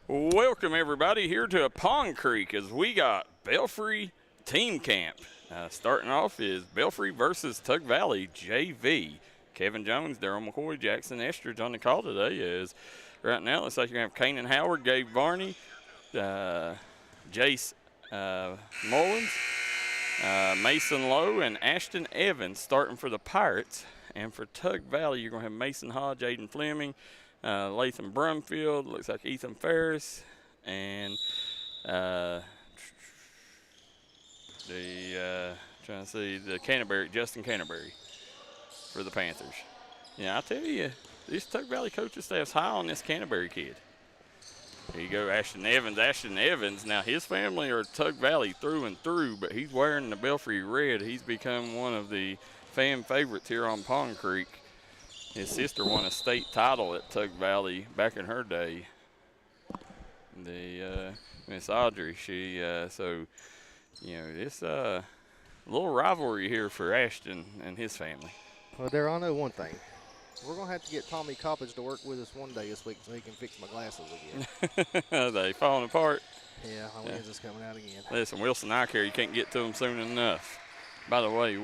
Welcome, everybody, here to Pond Creek as we got Belfry Team Camp. Starting off is Belfry versus Tug Valley JV. Kevin Jones, Darryl McCoy, Jackson Estridge on the call today. As right now, it looks like you're going to have Kanan Howard, Gabe Varney, Jace Mullins, Mason Lowe, and Ashton Evans starting for the Pirates. And for Tug Valley, you're going to have Mason Hodge, Aiden Fleming, Latham Brumfield, looks like Ethan Ferris, and trying to see the Canterbury, Justin Canterbury for the Panthers. Yeah, I tell you, this Tug Valley coaching staff's high on this Canterbury kid. Here you go, Ashton Evans. Ashton Evans, now his family are Tug Valley through and through, but he's wearing the Belfry red. He's become one of the fan favorites here on Pond Creek. His sister won a state title at Tug Valley back in her day. The Miss Audrey, she so you know it's a little rivalry here for Ashton and his family. Well, Darryl, I know one thing. We're gonna have to get Tommy Coppage to work with us one day this week so he can fix my glasses again. They falling apart. Yeah, my lens is coming out again. Listen, Wilson Eye Care, you can't get to them soon enough. By the way,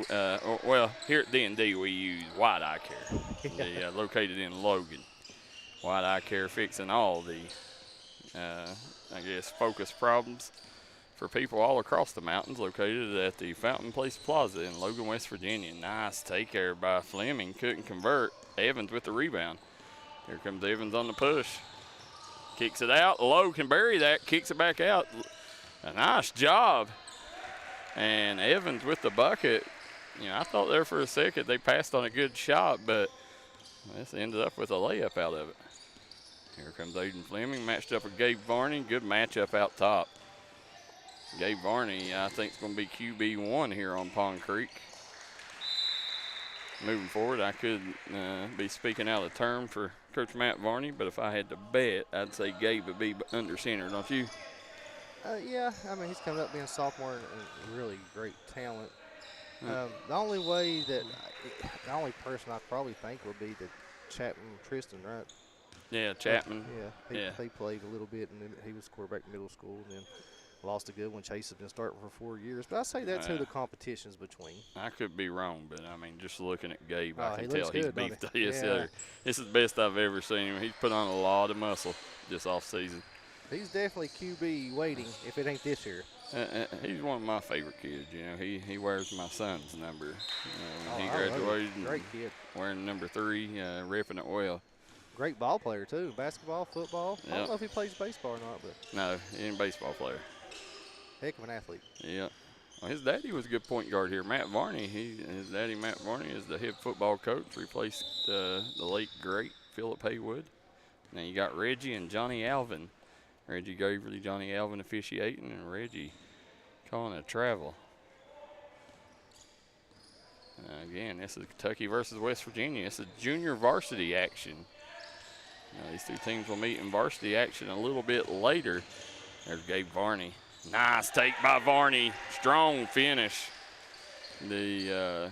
well, here at D&D we use White Eye Care, located in Logan. White Eye Care fixing all the, focus problems for people all across the mountains, located at the Fountain Place Plaza in Logan, West Virginia. Nice take there by Fleming, couldn't convert. Evans with the rebound. Here comes Evans on the push. Kicks it out, Lowe can bury that, kicks it back out. A nice job. And Evans with the bucket. You know, I thought there for a second they passed on a good shot, but this ended up with a layup out of it. Here comes Aiden Fleming, matched up with Gabe Varney. Good matchup out top. Gabe Varney, I think, is going to be QB1 here on Pond Creek. Moving forward, I could be speaking out of turn for Coach Matt Varney, but if I had to bet, I'd say Gabe would be under center, don't you? Yeah, I mean, he's coming up being a sophomore and really great talent. The only person I probably think would be the Chapman Tristan, right? Yeah, Chapman. He played a little bit, and then he was quarterback in middle school, and then lost a good one. Chase has been starting for 4 years. But I say that's who the competition's between. I could be wrong, but, I mean, just looking at Gabe, I can tell he's beefed. Yes, sir. This is the best I've ever seen him. He's put on a lot of muscle this offseason. He's definitely QB waiting if it ain't this year. He's one of my favorite kids. You know, he wears my son's number. He graduated great kid. Wearing number 3, repping it well. Great ball player, too. Basketball, football. Yep. I don't know if he plays baseball or not. But no, he ain't a baseball player. Heck of an athlete. Yeah. Well, his daddy was a good point guard here. Matt Varney, his daddy, Matt Varney, is the head football coach, replaced the late, great Philip Haywood. Now you got Reggie and Johnny Alvin. Reggie Gaverly, Johnny Alvin officiating, and Reggie calling a travel. Again, this is Kentucky versus West Virginia. This is junior varsity action. These two teams will meet in varsity action a little bit later. There's Gabe Varney. Nice take by Varney. Strong finish. Now,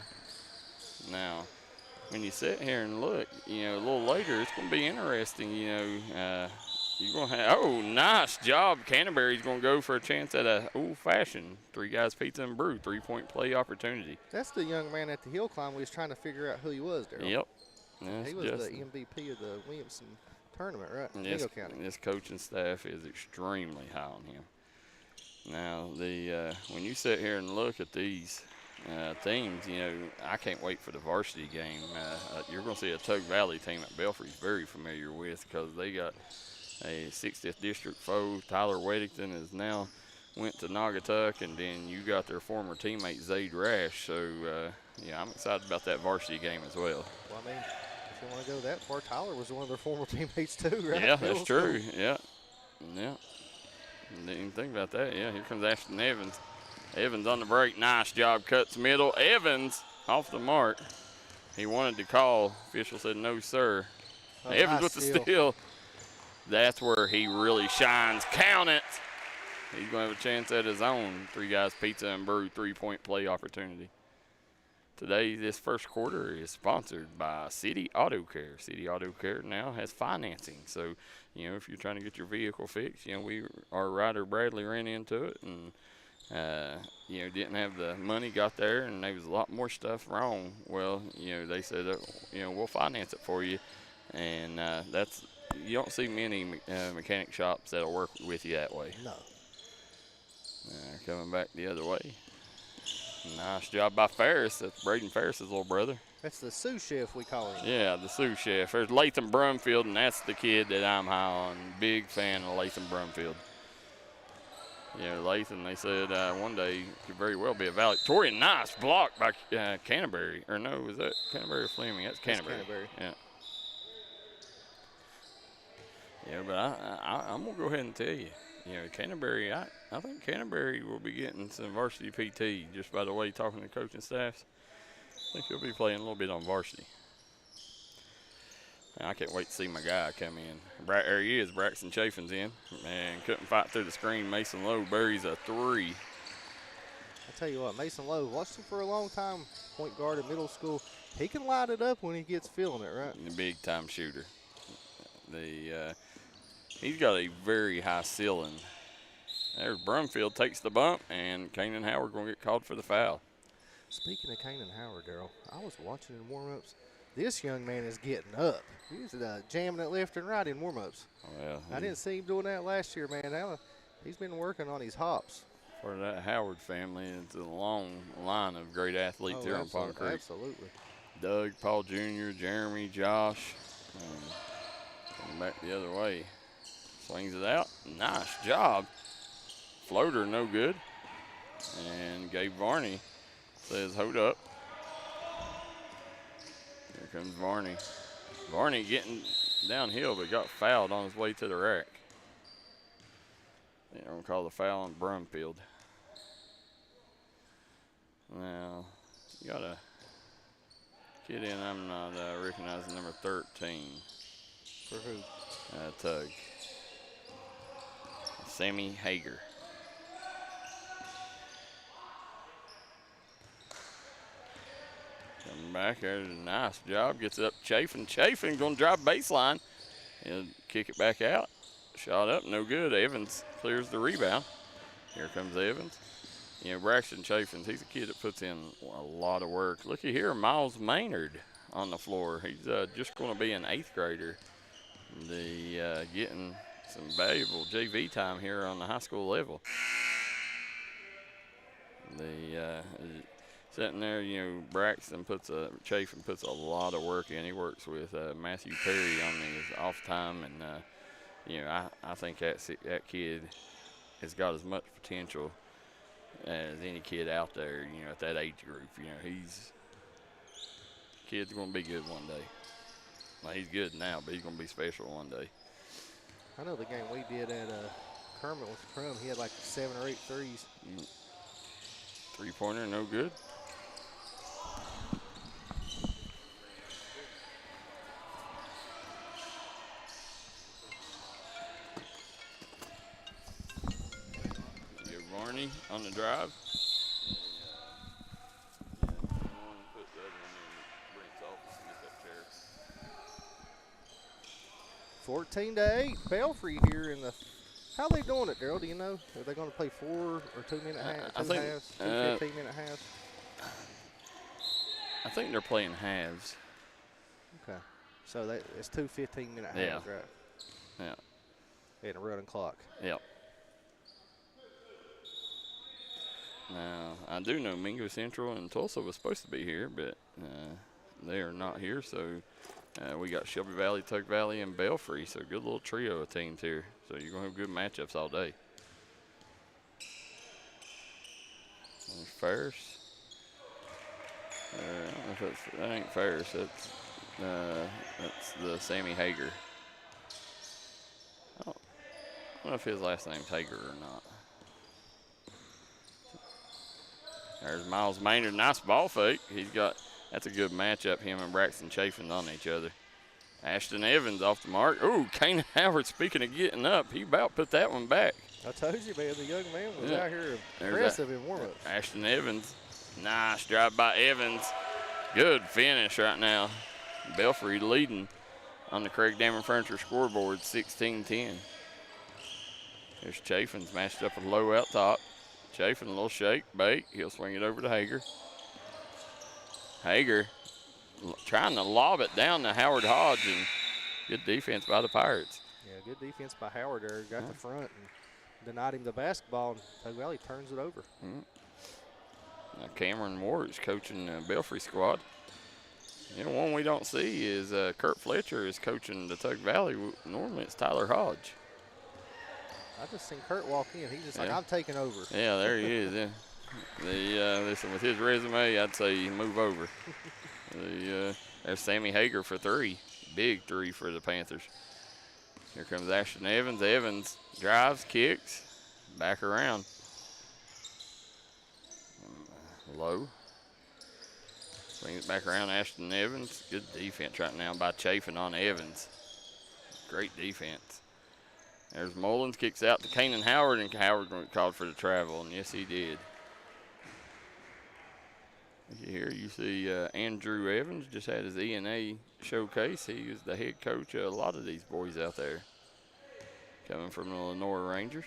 when you sit here and look, a little later, it's going to be interesting, you're going to have, nice job. Canterbury's going to go for a chance at a old-fashioned 3 Guys Pizza and Brew 3-point play opportunity. That's the young man at the hill climb we was trying to figure out who he was, Darryl. Yep. He was the MVP of the Williamson tournament, right? Yes, County. This coaching staff is extremely high on him. Now, when you sit here and look at these teams, I can't wait for the varsity game. You're going to see a Tug Valley team that Belfry's very familiar with because they got a 60th district foe. Tyler Weddington has now went to Naugatuck, and then you got their former teammate Zayd Rash. So, I'm excited about that varsity game as well. Well, I mean, if you want to go that far, Tyler was one of their former teammates too, right? Yeah, that's true. Yeah. Didn't even think about that. Yeah, here comes Ashton Evans. Evans on the break. Nice job. Cuts middle. Evans off the mark. He wanted to call. Official said no, sir. Evans with the steal. That's where he really shines. Count it. He's going to have a chance at his own 3 Guys Pizza and Brew 3-point play opportunity. Today, this first quarter is sponsored by City Auto Care. City Auto Care now has financing. So, if you're trying to get your vehicle fixed, our rider Bradley ran into it and, didn't have the money, got there, and there was a lot more stuff wrong. Well, they said, we'll finance it for you. And you don't see many mechanic shops that'll work with you that way. No. Coming back the other way. Nice job by Ferris. That's Braden Ferris's little brother. That's the sous chef, we call him. Yeah, the sous chef. There's Latham Brumfield, and that's the kid that I'm high on. Big fan of Latham Brumfield. Latham, they said one day could very well be a valedictorian. Nice block by Canterbury. Or no, was that Canterbury or Fleming? That's Canterbury. Yeah. Yeah, but I'm going to go ahead and tell you. Canterbury, I think Canterbury will be getting some varsity PT just by the way talking to coaching staffs. I think he'll be playing a little bit on varsity. And I can't wait to see my guy come in. There he is, Braxton Chafin's in. Man, couldn't fight through the screen. Mason Lowe buries a 3. I tell you what, Mason Lowe, watched him for a long time, point guard at middle school. He can light it up when he gets feeling it, right? A big-time shooter. He's got a very high ceiling. There's Brumfield takes the bump, and Kanan Howard going to get called for the foul. Speaking of Kanan Howard, Darryl, I was watching in warm-ups. This young man is getting up. He's jamming it left and right in warm-ups. Well, I didn't see him doing that last year, man. Now, he's been working on his hops. For that Howard family, it's a long line of great athletes here on Pond Creek. Absolutely. Doug, Paul Jr., Jeremy, Josh. Coming back the other way. Swings it out. Nice job. Floater, no good. And Gabe Varney says, hold up. Here comes Varney. Varney getting downhill, but got fouled on his way to the rack. They're going to call the foul on Brumfield. Now, you got a kid in, I'm not recognizing number 13. For who? Tug. Sammy Hager. Coming back, there's a nice job. Gets it up Chafin. Chafin going to drive baseline. He'll kick it back out. Shot up, no good. Evans clears the rebound. Here comes Evans. Braxton Chafin, he's a kid that puts in a lot of work. Looky here, Miles Maynard on the floor. He's just going to be an 8th grader. Getting some valuable JV time here on the high school level. Sitting there, Braxton Chafin puts a lot of work in. He works with Matthew Perry on his off time, and I think that kid has got as much potential as any kid out there. At that age group, kid's going to be good one day. Well, he's good now, but he's going to be special one day. I know the game we did at Kermit with Crum, he had like 7 or 8 threes. 3-pointer, no good. Varney on the drive. 14-8, Belfry here in the. How are they doing it, Darryl? Do you know? Are they going to play 4 or 2-minute halves? 2 halves, 2 15-minute halves? I think they're playing halves. Okay. So it's 2 15-minute halves, right? Yeah. And a running clock. Yep. Now, I do know Mingo Central and Tulsa was supposed to be here, but they are not here. So we got Shelby Valley, Tug Valley, and Belfry. So good little trio of teams here. So you're going to have good matchups all day. There's Ferris. I don't know if that ain't Ferris. That's the Sammy Hager. I don't know if his last name's Hager or not. There's Miles Maynard. Nice ball fake. That's a good matchup, him and Braxton Chafin on each other. Ashton Evans off the mark. Ooh, Kane Howard, speaking of getting up, he about put that one back. I told you, man, the young man was out here impressive in warm-ups. Ashton Evans. Nice drive by Evans. Good finish right now. Belfry leading on the Craig Damon Furniture scoreboard, 16-10. Here's Chafin's matched up with Lowe out top. Chafin, a little shake, bait. He'll swing it over to Hager. Hager trying to lob it down to Howard Hodge, and good defense by the Pirates. Yeah, good defense by Howard there. Got the front and denied him the basketball, and Tug Valley turns it over. Now Cameron Ward is coaching the Belfry squad. You know, one we don't see is Kurt Fletcher is coaching the Tug Valley. Normally it's Tyler Hodge. I just seen Kurt walk in. He's just like, I'm taking over. Yeah, there he is. Yeah. Listen, with his resume, I'd say move over. There's Sammy Hager for three. Big three for the Panthers. Here comes Ashton Evans. Evans drives, kicks, back around. Low. Swings it back around, Ashton Evans. Good defense right now by Chafin on Evans. Great defense. There's Mullins, kicks out to Kanan Howard, and Howard called for the travel, and yes, he did. Here you see Andrew Evans just had his E&A showcase. He was the head coach of a lot of these boys out there, coming from the Lenore Rangers.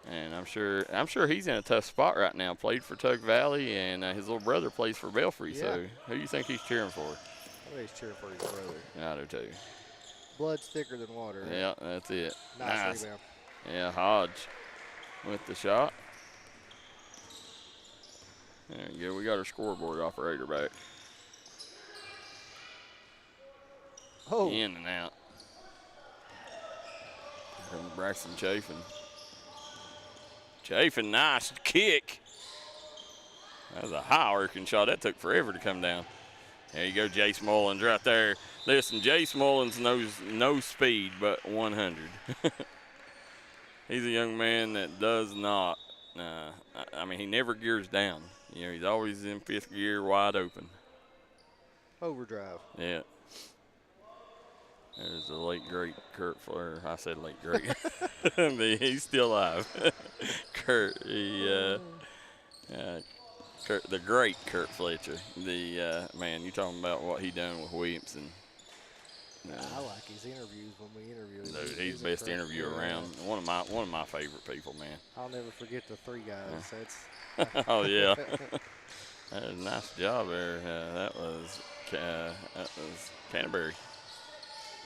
And I'm sure he's in a tough spot right now. Played for Tug Valley, and his little brother plays for Belfry. Yeah. So who do you think he's cheering for? I think he's cheering for his brother. Yeah, I do too. Blood's thicker than water. Yeah, that's it. Nice rebound. Yeah, Hodge with the shot. There you go. We got our scoreboard operator back. Oh. In and out. From Braxton Chafin. Chafin, nice kick. That was a high-working shot. That took forever to come down. There you go, Jace Mullins right there. Listen, Jace Mullins knows no speed but 100. He's a young man that does not, I mean, he never gears down. You know, he's always in fifth gear, wide open. Overdrive. Yeah. There's the late, great Kurt Fletcher. I said late, great. He's still alive. Kurt, Kurt, the great Kurt Fletcher. Man, you talking about what he done with Williamson. I like his interviews when we interview him. Dude, he's the best interviewer around. One of my favorite people, man. I'll never forget the three guys. Oh yeah, that was a nice job there. That was Canterbury.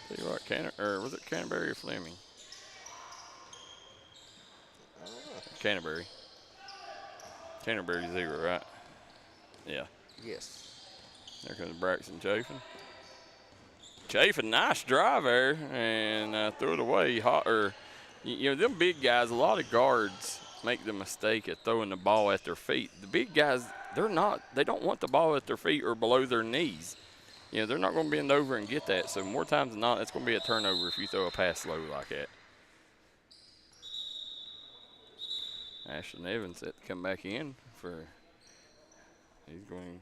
Tell you what, was it Canterbury or Fleming? Canterbury. Canterbury 0, right? Yeah. Yes. There comes Braxton Chafin. Chafin, nice drive there, and threw it away. You know, them big guys, a lot of guards make the mistake of throwing the ball at their feet. The big guys, they don't want the ball at their feet or below their knees. You know, they're not going to bend over and get that. So more times than not, it's going to be a turnover if you throw a pass low like that. Ashton Evans set to come back in he's going.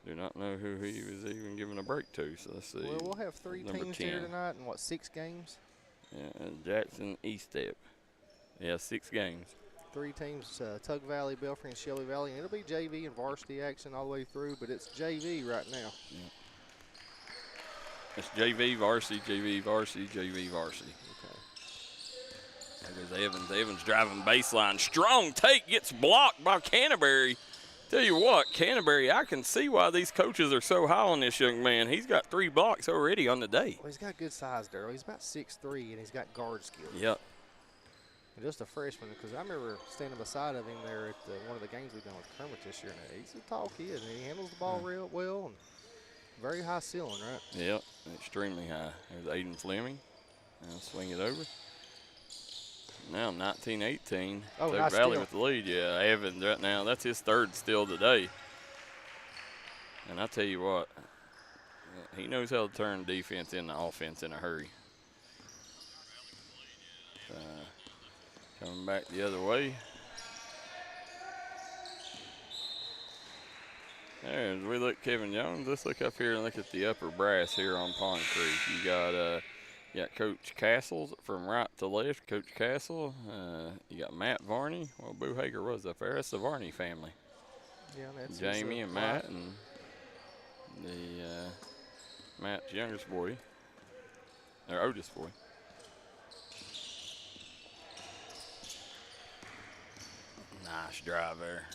Do not know who he was even giving a break to. So let's see. Well, we'll have three teams 10. Here tonight in 6 games? Yeah, Jackson Eastep. Yeah, 6 games. 3 teams, Tug Valley, Belfry, and Shelley Valley. And it'll be JV and varsity action all the way through, but it's JV right now. Yeah. It's JV, varsity, JV, varsity, JV, varsity. Okay. There goes Evans. Evans driving baseline. Strong take, gets blocked by Canterbury. Tell you what, Canterbury, I can see why these coaches are so high on this young man. He's got 3 blocks already on the day. Well, he's got good size, Darryl. He's about 6'3", and he's got guard skills. Yep. And just a freshman, because I remember standing beside of him there at one of the games we've done with Kermit this year. And he's a tall kid, and he handles the ball real well, and very high ceiling, right? Yep, extremely high. There's Aiden Fleming. Now swing it over. Now 19-18. Oh, Tug nice Valley steal. with the lead. Yeah, Evans right now. That's his 3rd steal today. And I tell you what, he knows how to turn defense into offense in a hurry. Coming back the other way. There, as we look Kevin Jones, let's look up here and look at the upper brass here on Pond Creek. You got Coach Castles from right to left, Coach Castle. You got Matt Varney. Well, Boo Hager was up there. That's the Varney family. Yeah, that's Jamie and Matt and the Matt's youngest boy, or oldest boy. Nice drive there.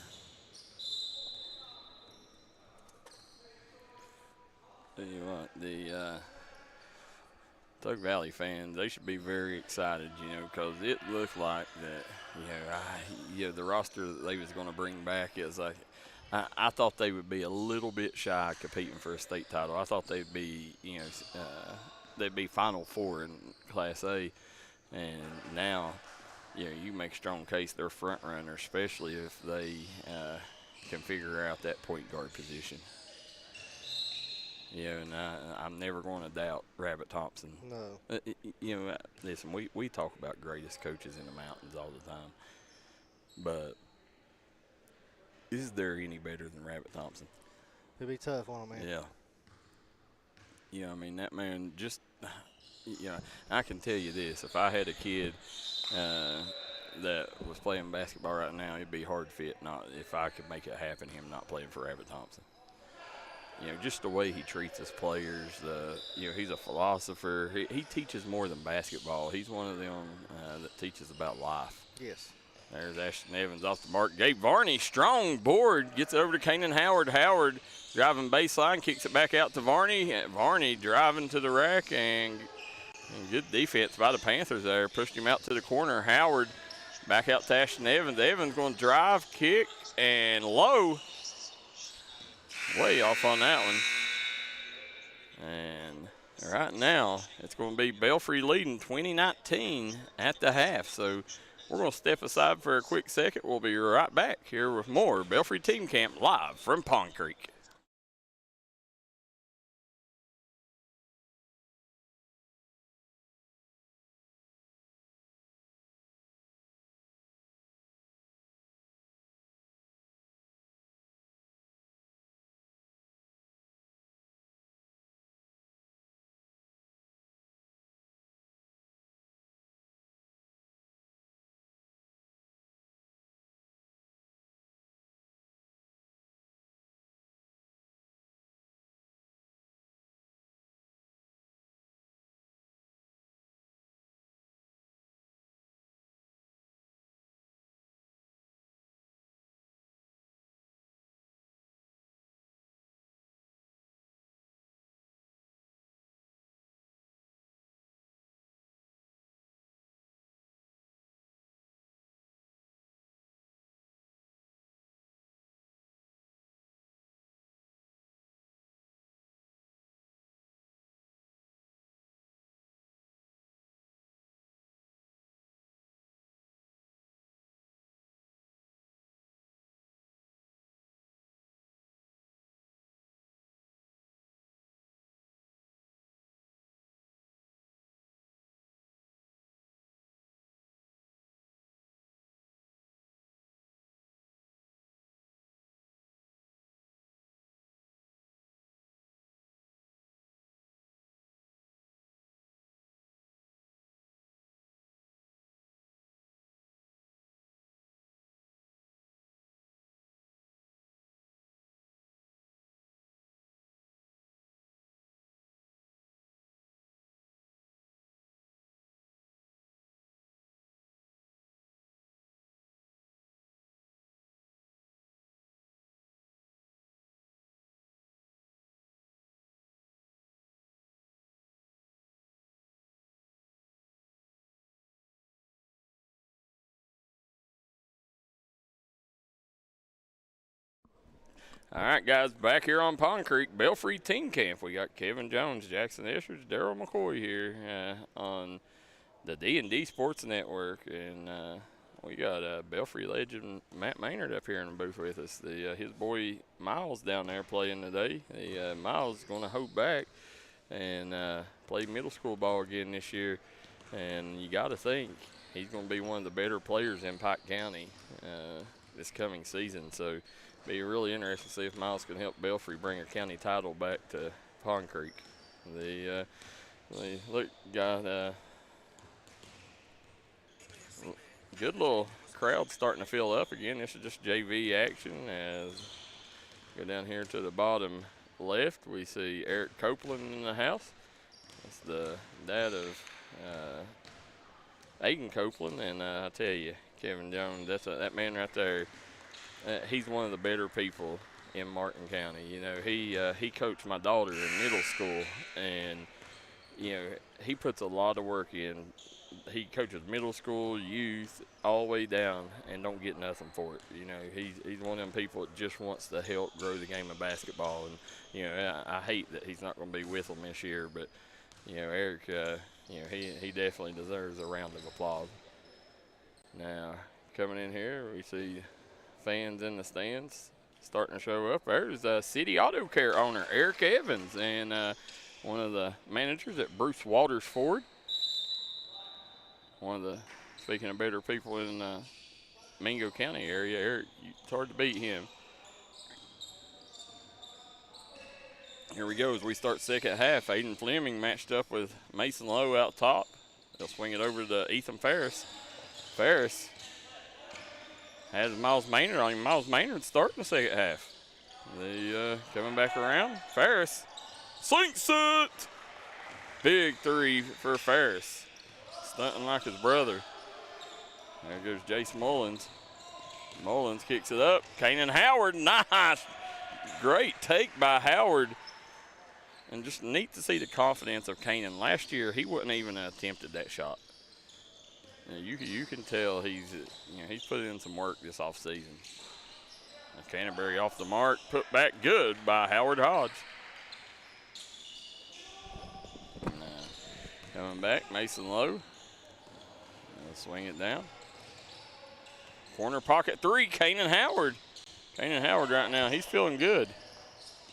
Tell you what, the Tug Valley fans, they should be very excited, because it looked like that, the roster that they was going to bring back is like, I thought they would be a little bit shy competing for a state title. I thought they'd be, they'd be Final Four in Class A, and now, you make a strong case they're front runner, especially if they can figure out that point guard position. And I'm never going to doubt Rabbit Thompson. No. Listen, we talk about greatest coaches in the mountains all the time, but is there any better than Rabbit Thompson? It'd be tough on him, man. Yeah. That man just, I can tell you this. If I had a kid that was playing basketball right now, it'd be hard fit if I could make it happen, him not playing for Rabbit Thompson. Just the way he treats his players. He's a philosopher. He teaches more than basketball. He's one of them that teaches about life. Yes. There's Ashton Evans off the mark. Gabe Varney, strong board, gets it over to Kanan Howard. Howard driving baseline, kicks it back out to Varney. Varney driving to the rack, and good defense by the Panthers there. Pushed him out to the corner. Howard back out to Ashton Evans. Evans going to drive, kick, and low. Way off on that one. And right now, it's going to be Belfry leading 20-19 at the half. So we're going to step aside for a quick second. We'll be right back here with more Belfry Team Camp live from Pond Creek. All right, guys, back here on Pond Creek, Belfry Team Camp. We got Kevin Jones, Jackson Eschers, Darryl McCoy here on the D&D Sports Network, and we got Belfry legend Matt Maynard up here in the booth with us. His boy Miles down there playing today. Miles is going to hold back and play middle school ball again this year, and you got to think he's going to be one of the better players in Pike County this coming season. So be really interesting to see if Miles can help Belfry bring a county title back to Pond Creek. Got a good little crowd's starting to fill up again. This is just JV action. As go down here to the bottom left, we see Eric Copeland in the house. That's the dad of Aiden Copeland, and I tell you, Kevin Jones, that man right there. He's one of the better people in Martin County. You know, he coached my daughter in middle school, and you know he puts a lot of work in. He coaches middle school, youth, all the way down, and don't get nothing for it. You know, he's one of them people that just wants to help grow the game of basketball. And you know, I hate that he's not going to be with them this year, but you know, Eric, you know, he definitely deserves a round of applause. Now, coming in here, we see fans in the stands starting to show up. There's City Auto Care owner Eric Evans and one of the managers at Bruce Waters Ford. One of the, speaking of better people in Mingo County area, Eric, it's hard to beat him. Here we go as we start second half. Aiden Fleming matched up with Mason Lowe out top. They'll swing it over to Ethan Ferris. Ferris has Miles Maynard on him. Miles Maynard starting the second half. They coming back around. Ferris sinks it. Big three for Ferris. Stunting like his brother. There goes Jace Mullins. Mullins kicks it up. Kanan Howard, nice. Great take by Howard. And just neat to see the confidence of Kanan. Last year, he wouldn't even attempted that shot. Now, you can tell he's put in some work this offseason. Canterbury off the mark, put back good by Howard Hodge. Coming back, Mason Lowe. Swing it down. Corner pocket three, Kanan Howard. Kanan Howard right now, he's feeling good.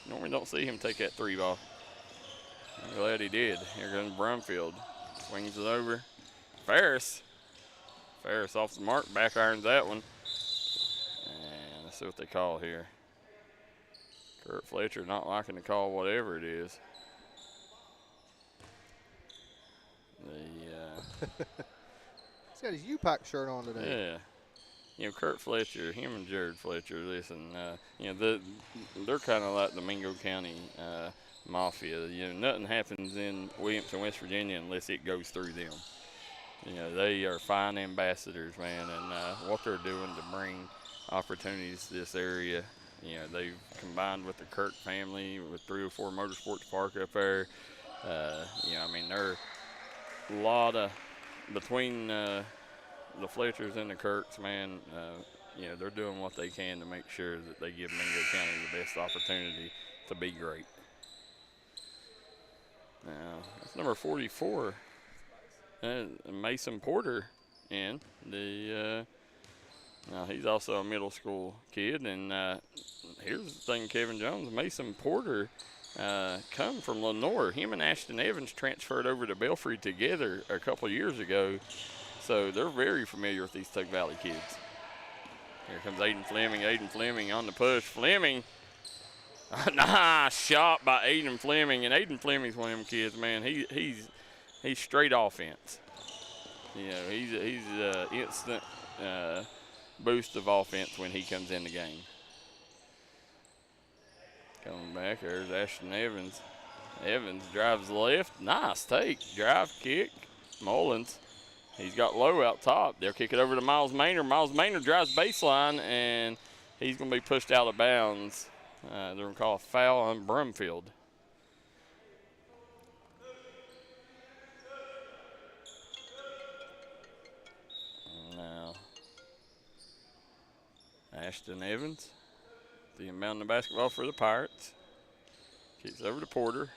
Normally don't see him take that three ball. I'm glad he did. Here comes Brumfield. Swings it over. Ferris. Ferris off the mark, back irons that one. And let's see what they call here. Kurt Fletcher not liking to call whatever it is. He's got his U-Pack shirt on today. Yeah. You know, Kurt Fletcher, him and Jared Fletcher, listen, you know, they're kind of like the Mingo County Mafia. You know, nothing happens in Williamson, West Virginia unless it goes through them. You know, they are fine ambassadors, man, and what they're doing to bring opportunities to this area. You know, they've combined with the Kirk family with 304 Motorsports Park up there. You know, I mean, they're a lot of, between the Fletchers and the Kirks, man, you know, they're doing what they can to make sure that they give Mingo County the best opportunity to be great. Now, that's number 44, Mason Porter in. Now, he's also a middle school kid, and here's the thing, Kevin Jones, Mason Porter come from Lenore. Him and Ashton Evans transferred over to Belfry together a couple years ago, so they're very familiar with these Tug Valley kids. Here comes Aiden Fleming. Aiden Fleming on the push. Fleming, nice shot by Aiden Fleming, and Aiden Fleming's one of them kids, man. He's straight offense. You know, he's instant boost of offense when he comes in the game. Coming back, there's Ashton Evans. Evans drives left. Nice take. Drive, kick. Mullins. He's got Lowe out top. They'll kick it over to Miles Maynard. Miles Maynard drives baseline, and he's going to be pushed out of bounds. They're going to call a foul on Brumfield. Now, Ashton Evans. The inbound the basketball for the Pirates. Kicks over to Porter.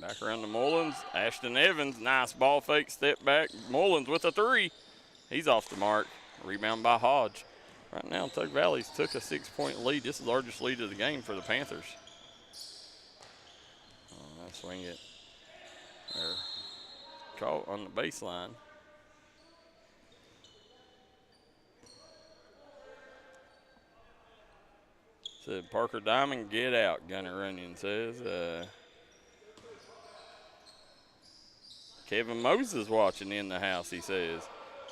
Back around to Mullins. Ashton Evans, nice ball fake, step back. Mullins with a three. He's off the mark. Rebound by Hodge. Right now, Tug Valley's took a 6-point lead. This is the largest lead of the game for the Panthers. I'll swing it. They're caught on the baseline. Said Parker Diamond, get out, Gunner Runyon says. Kevin Moses watching in the house, he says.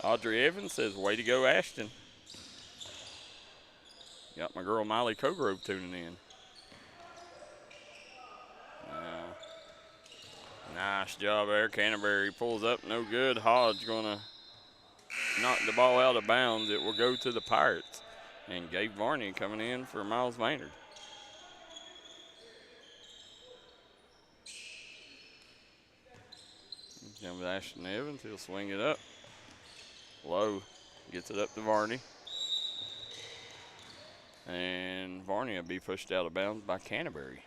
Audrey Evans says, way to go, Ashton. Got my girl Miley Cogrove tuning in. Nice job there. Canterbury pulls up, no good. Hodge going to knock the ball out of bounds. It will go to the Pirates. And Gabe Varney coming in for Miles Maynard. Down with Ashton Evans. He'll swing it up. Low. Gets it up to Varney. And Varney will be pushed out of bounds by Canterbury.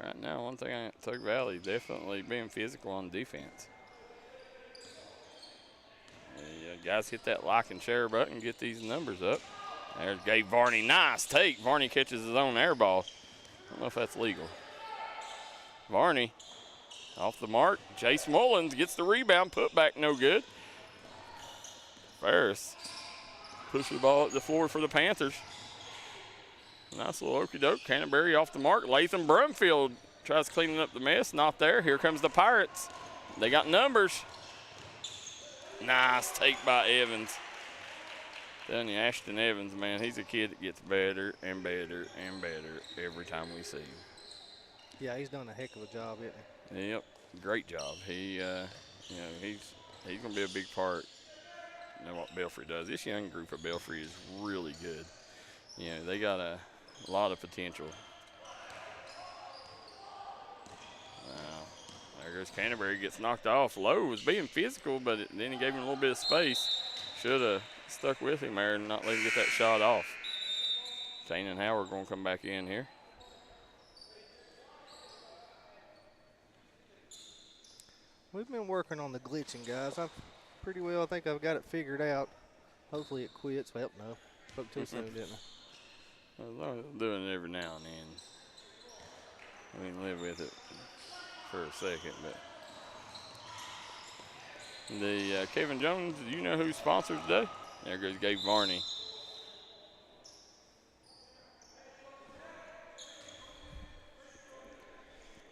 Right now, one thing at Tug Valley, definitely being physical on defense. Guys, hit that like and share button, get these numbers up. There's Gabe Varney. Nice take. Varney catches his own air ball. I don't know if that's legal. Varney off the mark. Chase Mullins gets the rebound. Put back no good. Ferris pushes the ball up the floor for the Panthers. Nice little okey-doke. Canterbury off the mark. Latham Brumfield tries cleaning up the mess. Not there. Here comes the Pirates. They got numbers. Nice take by Evans. Telling you, Ashton Evans, man, he's a kid that gets better and better and better every time we see him. Yeah, he's done a heck of a job, isn't he? Yep, great job. He, he's going to be a big part in what Belfry does. This young group of Belfry is really good. They got a lot of potential. There goes Canterbury, gets knocked off. Lowe was being physical, but then he gave him a little bit of space. Should have stuck with him there and not let him get that shot off. Kane and Howard going to come back in here. We've been working on the glitching, guys. I think I've got it figured out. Hopefully it quits. Well, no. Spoke too soon, didn't I? I'm doing it every now and then. We can live with it for a second, but the Kevin Jones, do you know who's sponsored today? There goes Gabe Varney.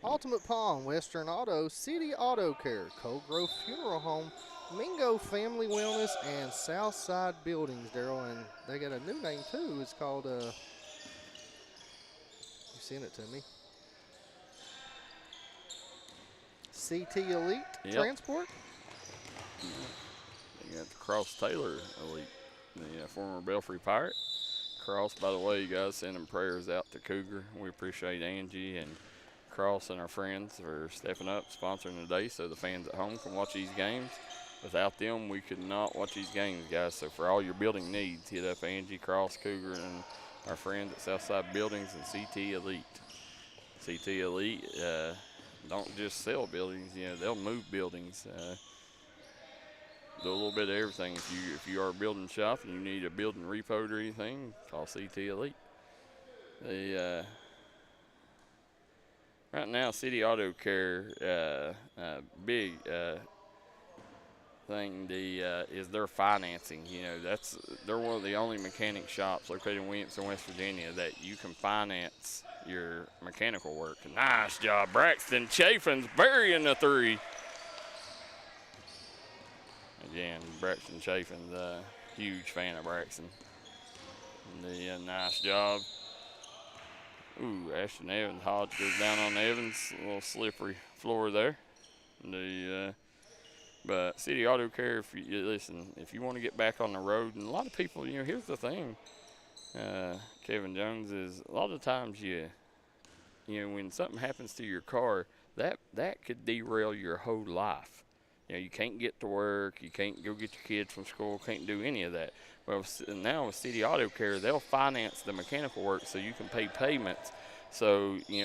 Ultimate Palm, Western Auto, City Auto Care, Cold Grove Funeral Home, Mingo Family Wellness, and Southside Buildings, Darryl. And they got a new name too. It's called, you sent it to me. CT Elite Transport. You got the Cross Taylor Elite, the former Belfry Pirate. Cross, by the way, you guys sending prayers out to Cougar. We appreciate Angie and Cross and our friends for stepping up, sponsoring today so the fans at home can watch these games. Without them, we could not watch these games, guys. So for all your building needs, hit up Angie, Cross, Cougar, and our friends at Southside Buildings and CT Elite. CT Elite don't just sell buildings, they'll move buildings. Do a little bit of everything. If you are a building shop and you need a building repo or anything, call CT Elite. Right now, City Auto Care, big thing is their financing. They're one of the only mechanic shops located in Williamson, West Virginia, that you can finance your mechanical work. Nice job, Braxton Chafin's burying the three. Again, Braxton Chafin's a huge fan of Braxton. Nice job. Ooh, Ashton Evans. Hodge goes down on Evans. A little slippery floor there. But City Auto Care, if you want to get back on the road, and a lot of people, here's the thing, Kevin Jones, is a lot of times when something happens to your car, that could derail your whole life. You can't get to work, you can't go get your kids from school, can't do any of that. Well, now with City Auto Care, they'll finance the mechanical work so you can pay payments. So, you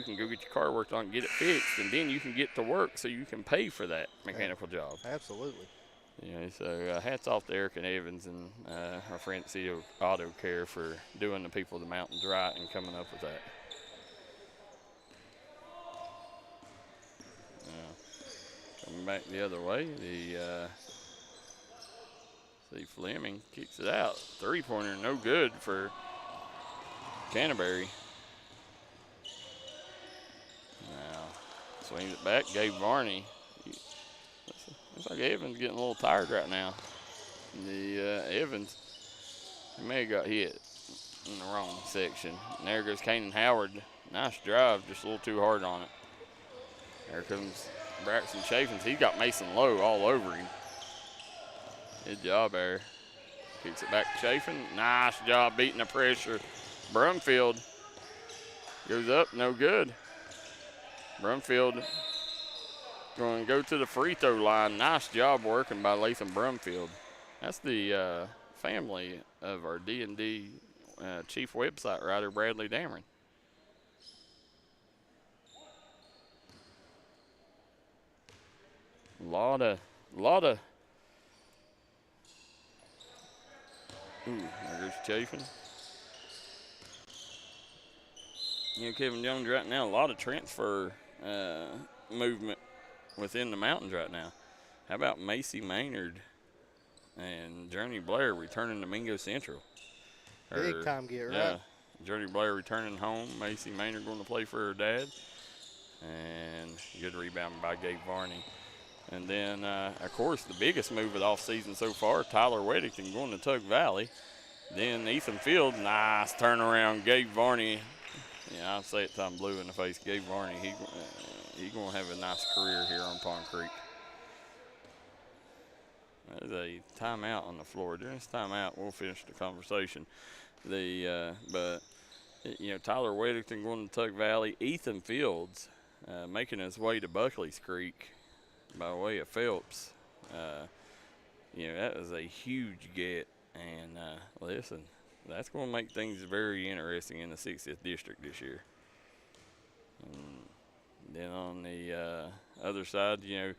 can go get your car worked on, get it fixed, and then you can get to work so you can pay for that mechanical job. Absolutely. So hats off to Eric and Evans and our friend at City Auto Care for doing the people of the mountains right and coming up with that. Coming back the other way, Fleming kicks it out. Three-pointer, no good for Canterbury. Now, swings it back, Gabe Varney. Looks like Evans getting a little tired right now. Evans, he may have got hit. in the wrong section. And there goes Kanan Howard. Nice drive, just a little too hard on it. There comes Braxton Chaffins. He got Mason Lowe all over him. Good job there. Kicks it back to Chaffin. Nice job beating the pressure. Brumfield goes up, no good. Brumfield going to go to the free throw line. Nice job working by Latham Brumfield. That's the family of our D&D chief website writer, Bradley Dameron. Lot of. Ooh, there goes Chafin. You know, Kevin Jones right now, a lot of transfer movement within the mountains right now. How about Macy Maynard and Journey Blair returning to Mingo Central? Big time get, right? Yeah, Journey Blair returning home. Macy Maynard going to play for her dad. And good rebound by Gabe Varney. And then, of course, the biggest move of the offseason so far, Tyler Weddington going to Tug Valley. Then Ethan Field, nice turnaround. Gabe Varney, yeah, I'll say it till I'm blue in the face. Gabe Varney, he going to have a nice career here on Pond Creek. There's a timeout on the floor. During this timeout, we'll finish the conversation. But you know, Tyler Weddington going to Tug Valley. Ethan Fields making his way to Buckley's Creek by way of Phelps. You know, that was a huge get. And listen, that's going to make things very interesting in the 60th district this year. And then on the other side, you know,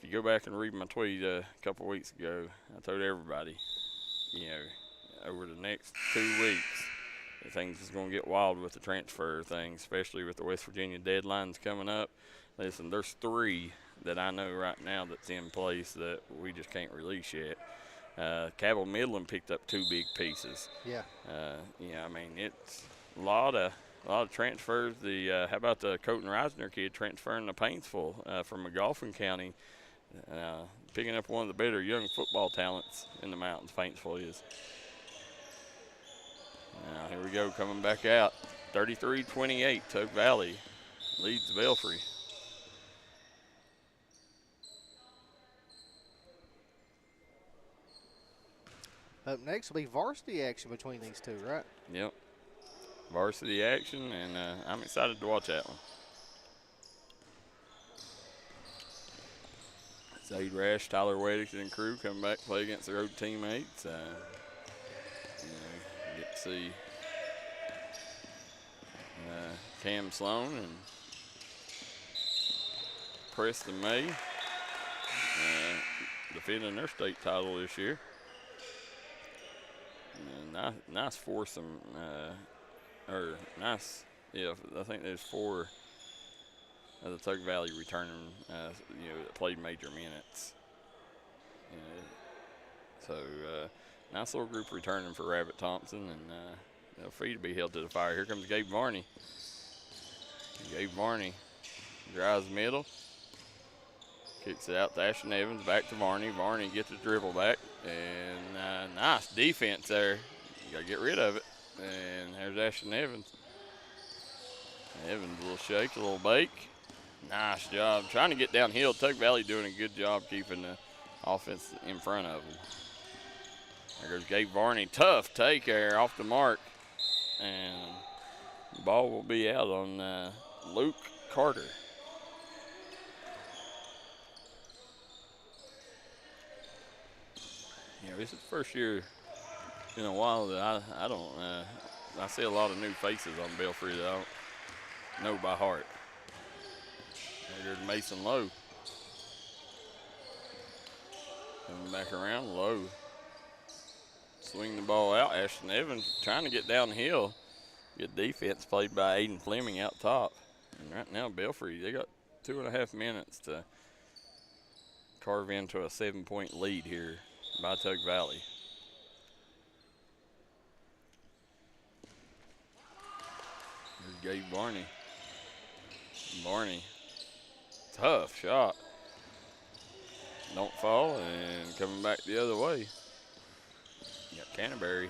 if you go back and read my tweet a couple weeks ago, I told everybody, you know, over the next 2 weeks, that things is going to get wild with the transfer thing, especially with the West Virginia deadlines coming up. Listen, there's 3 that I know right now that's in place that we just can't release yet. Cabell Midland picked up 2 big pieces. Yeah. Yeah, I mean, it's a lot of transfers. How about the Colton Reisner kid transferring to Paintsville from McGoffin County, picking up one of the better young football talents in the mountains, Paintsville is. Now, here we go, coming back out. 33-28, Tug Valley leads Belfry. Up next will be varsity action between these two, right? Yep. Varsity action, and I'm excited to watch that one. Zade Rash, Tyler Weddington, and crew come back to play against their old teammates. You know, get to see Cam Sloan and Preston May defending their state title this year. Nice foursome, yeah, I think there's 4 of the Tug Valley returning, you know, that played major minutes. You know, so, nice little group returning for Rabbit Thompson, and free to be held to the fire. Here comes Gabe Varney. Gabe Varney drives middle, kicks it out to Ashton Evans, back to Varney. Varney gets the dribble back, and nice defense there. You got to get rid of it. And there's Ashton Evans. Evans, a little shake, a little bake. Nice job. Trying to get downhill. Tug Valley doing a good job keeping the offense in front of them. There goes Gabe Varney. Tough take there off the mark. And the ball will be out on Luke Carter. You know, this is the first year in a while that I don't, I see a lot of new faces on Belfry that I don't know by heart. There's Mason Lowe. Coming back around, Lowe. Swing the ball out. Ashton Evans trying to get downhill. Good defense played by Aiden Fleming out top. And right now, Belfry, they got 2.5 minutes to carve into a 7-point lead here by Tug Valley. Here's Gabe Varney. Varney, tough shot. Don't fall, and coming back the other way. You got Canterbury.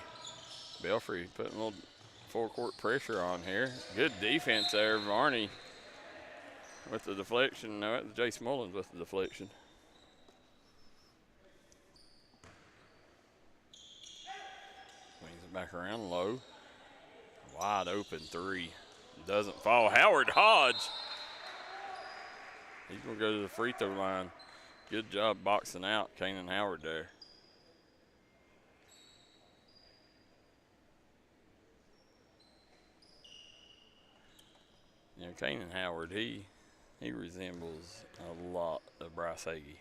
Belfry putting a little full court pressure on here. Good defense there, Varney with the deflection. No, it's Jace Mullins with the deflection. Swings it back around low. Wide open three. Doesn't fall. Howard Hodge. He's going to go to the free throw line. Good job boxing out Kanan Howard there. You know, Kanan Howard, he resembles a lot of Bryce Hagee.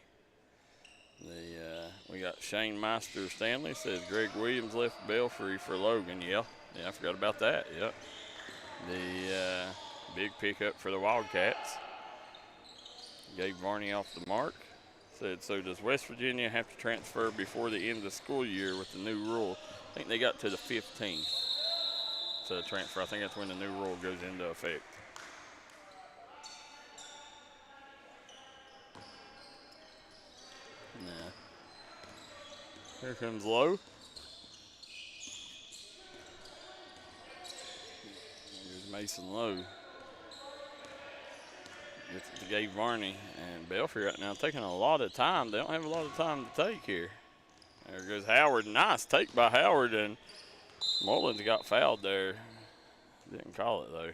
We got Shane Meister Stanley says Greg Williams left Belfry for Logan. Yeah, I forgot about that. Yep. The big pickup for the Wildcats. Gave Varney off the mark. Said, so does West Virginia have to transfer before the end of the school year with the new rule? I think they got to the 15th to transfer. I think that's when the new rule goes into effect. Nah. Here comes Lowe. Here's Mason Lowe. Gets it to Gabe Varney, and Belfry right now taking a lot of time. They don't have a lot of time to take here. There goes Howard. Nice take by Howard, and Mullins got fouled there. Didn't call it, though.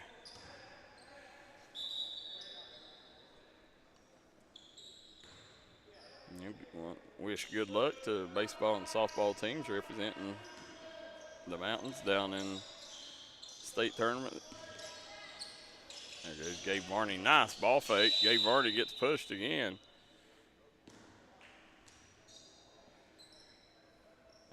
Wish good luck to baseball and softball teams representing the Mountains down in state tournament. There goes Gabe Varney. Nice ball fake. Gabe Varney gets pushed again.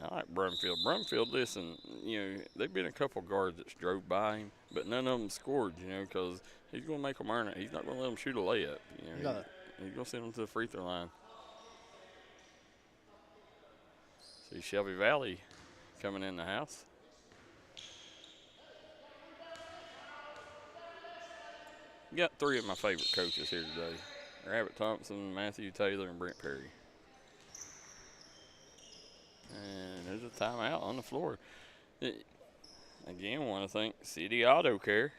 I like Brumfield. Brumfield, listen, you know, they've been a couple guards that drove by him, but none of them scored, you know, because he's going to make them earn it. He's not going to let them shoot a layup. You know, he's going to send them to the free throw line. See Shelby Valley coming in the house. Got three of my favorite coaches here today. Rabbit Thompson, Matthew Taylor, and Brent Perry. And there's a timeout on the floor. Again, want to thank City Auto Care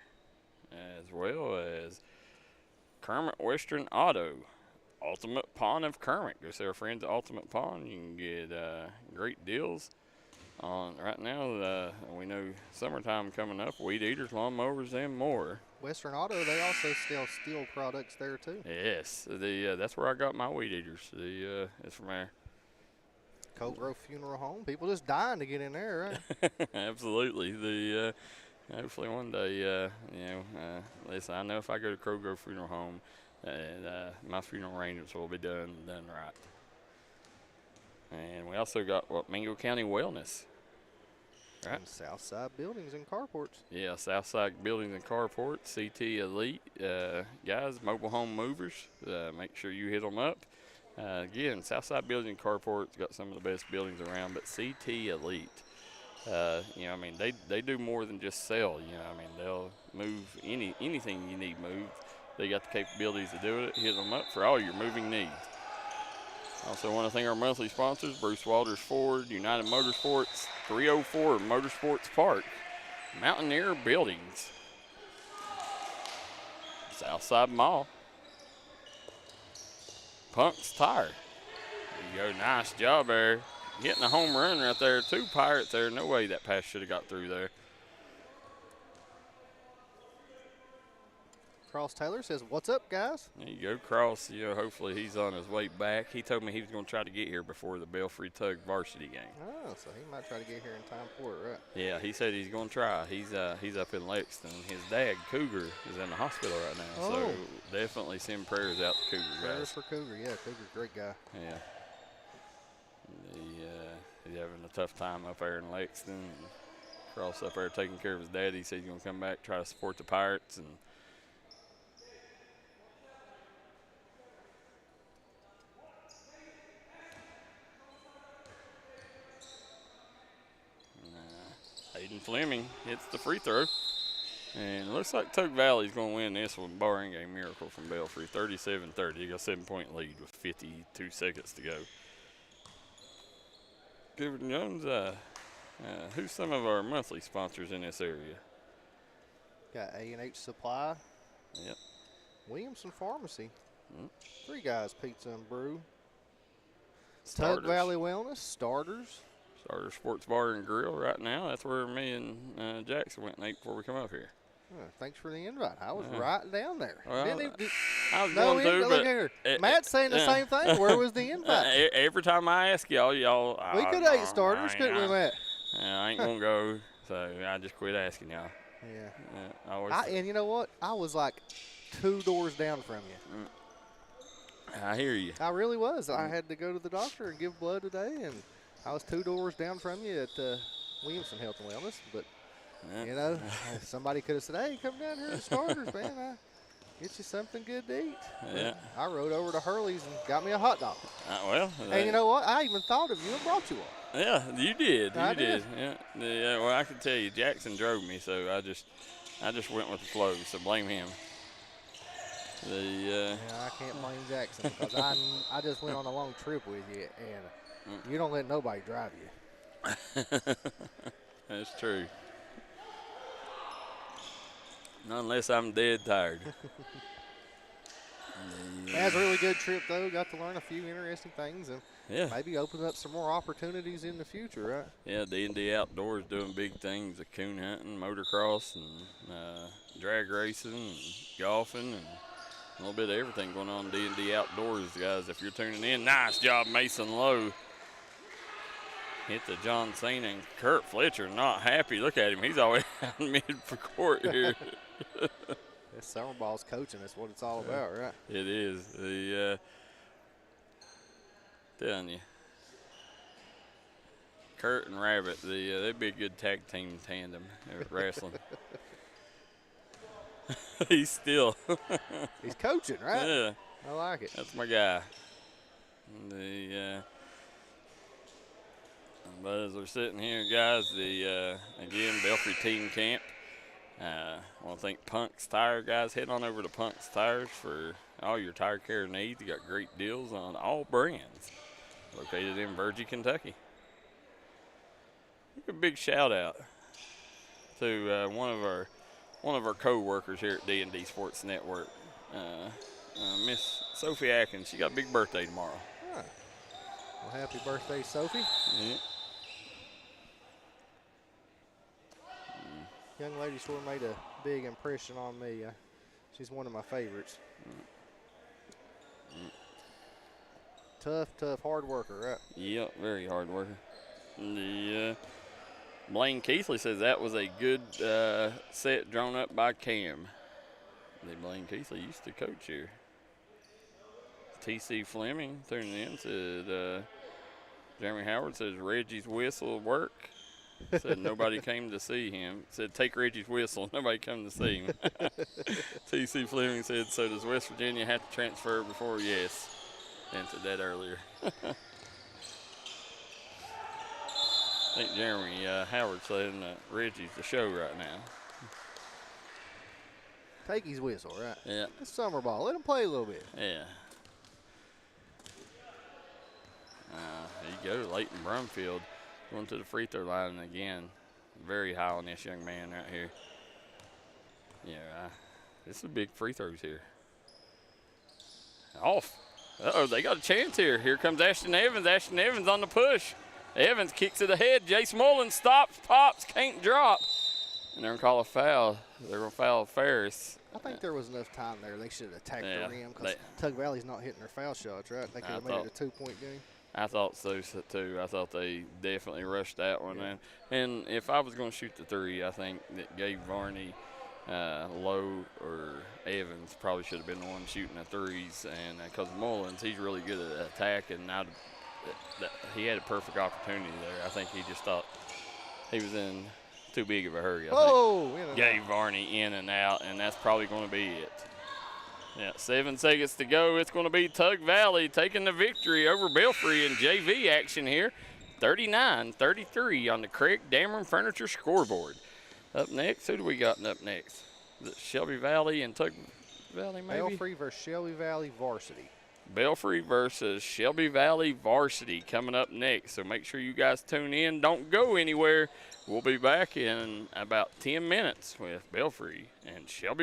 as well as Kermit Western Auto. Ultimate Pawn of Kermit. Go see our friends at Ultimate Pawn. You can get great deals on right now. We know summertime coming up. Weed eaters, lawnmowers, and more. Western Auto, they also sell steel products there too. Yes, that's where I got my weed eaters. It's from there. Cold Grove Funeral Home. People just dying to get in there, right? Absolutely. Hopefully one day, listen, I know if I go to Cold Grove Funeral Home, my funeral arrangements will be done right. And we also got Mingo County Wellness. Right. And Southside Buildings and Carports. Yeah, Southside Buildings and Carports, CT Elite. Guys, mobile home movers, make sure you hit them up. Again, Southside Buildings and Carports got some of the best buildings around, but CT Elite, they do more than just sell. They'll move anything you need moved. They got the capabilities to do it. Hit them up for all your moving needs. Also want to thank our monthly sponsors, Bruce Walters Ford, United Motorsports, 304 Motorsports Park, Mountaineer Buildings, Southside Mall, Punk's Tire. There you go, nice job there. Getting a home run right there. Two Pirates there. No way that pass should have got through there. Cross Taylor says, what's up, guys? There you go, Cross. Hopefully he's on his way back. He told me he was going to try to get here before the Belfry Tug varsity game. Oh, so he might try to get here in time for it, right? Yeah, he said he's going to try. He's up in Lexington. His dad, Cougar, is in the hospital right now. Oh. So definitely send prayers out to Cougar, guys. Prayers for Cougar. Yeah, Cougar, great guy. Yeah. He's having a tough time up there in Lexington. Cross up there taking care of his dad. He said he's going to come back, try to support the Pirates, and Hayden Fleming hits the free throw. And it looks like Tug Valley's going to win this one, barring a miracle from Belfry. 37-30. He got a 7-point lead with 52 seconds to go. Cooper Jones, Who's some of our monthly sponsors in this area? Got A&H Supply. Yep. Williamson Pharmacy. Mm. Three Guys Pizza and Brew. Starters. Tug Valley Wellness. Starters. Starter Sports Bar and Grill right now. That's where me and Jackson went and ate before we come up here. Thanks for the invite. I was right down there. Well, Didn't I was no going to, look here. Matt's saying the same thing. Where was the invite? Every time I ask y'all, we could have ate starters, couldn't we, Matt? I ain't going to go, so I just quit asking y'all. Yeah. And you know what? I was like 2 doors down from you. I hear you. I really was. I had to go to the doctor and give blood today, and I was 2 doors down from you at Williamson Health and Wellness. But, you know, somebody could have said, hey, come down here to Starters, man. I'll get you something good to eat. Yeah. I rode over to Hurley's and got me a hot dog. And you know what? I even thought of you and brought you one. Yeah, you did. I did. Yeah. Well, I can tell you, Jackson drove me, so I just went with the flow. So blame him. Yeah, I can't blame Jackson because I just went on a long trip with you, and you don't let nobody drive you. That's true. Not unless I'm dead tired. That was a really good trip, though. Got to learn a few interesting things and maybe open up some more opportunities in the future, right? Yeah, D&D Outdoors doing big things, the coon hunting, motocross, and drag racing, and golfing, and a little bit of everything going on in D&D Outdoors, guys. If you're tuning in, nice job, Mason Lowe. Hit the John Cena, and Kurt Fletcher not happy. Look at him. He's always out mid-court here. This summer ball's coaching. That's what it's all about, right? It is. Telling you. Kurt and Rabbit, they'd be a good tag team tandem. They're wrestling. He's still. He's coaching, right? Yeah. I like it. That's my guy. But as we're sitting here, guys, again, Belfry Team Camp. I want to thank Punk's Tire, guys. Head on over to Punk's Tires for all your tire care needs. You got great deals on all brands. Located in Virgie, Kentucky. Give a big shout out to one of our co-workers here at D&D Sports Network, Miss Sophie Atkins. She got a big birthday tomorrow. Well, happy birthday, Sophie. Yeah. Young lady sure made a big impression on me. She's one of my favorites. Tough, hard worker, right? Yep, very hard worker. Blaine Keithley says that was a good set drawn up by Cam. Blaine Keithley used to coach here. T.C. Fleming tuning in said, Jeremy Howard says Reggie's whistle work. Said nobody came to see him. Said take Reggie's whistle. Nobody come to see him. T.C. Fleming said, so does West Virginia have to transfer before? Yes. Answered that earlier. I think Jeremy Howard saying Reggie's the show right now. Take his whistle, right? Yeah. It's summer ball. Let him play a little bit. Yeah. There you go, Leighton Brumfield going to the free throw line again. Very high on this young man right here. Yeah, this is big free throws here. Off. Uh-oh, they got a chance here. Here comes Ashton Evans. Ashton Evans on the push. Evans kicks it ahead. Jace Mullins stops, pops, can't drop. And they're going to call a foul. They're going to foul Ferris. I think there was enough time there. They should have attacked the rim because Tug Valley's not hitting their foul shots, right? They could have made it a 2-point game. I thought so, too. I thought they definitely rushed that one in. And if I was going to shoot the three, I think that Gabe Varney, Lowe, or Evans probably should have been the one shooting the threes. And because Mullins, he's really good at attacking. He had a perfect opportunity there. I think he just thought he was in too big of a hurry. I think Gabe Varney in and out, and that's probably going to be it. Yeah, 7 seconds to go. It's going to be Tug Valley taking the victory over Belfry in JV action here. 39-33 on the Craig Dameron Furniture scoreboard. Up next, who do we got up next? Is it Shelby Valley and Tug Valley, maybe? Belfry versus Shelby Valley varsity. Belfry versus Shelby Valley Varsity coming up next. So make sure you guys tune in. Don't go anywhere. We'll be back in about 10 minutes with Belfry and Shelby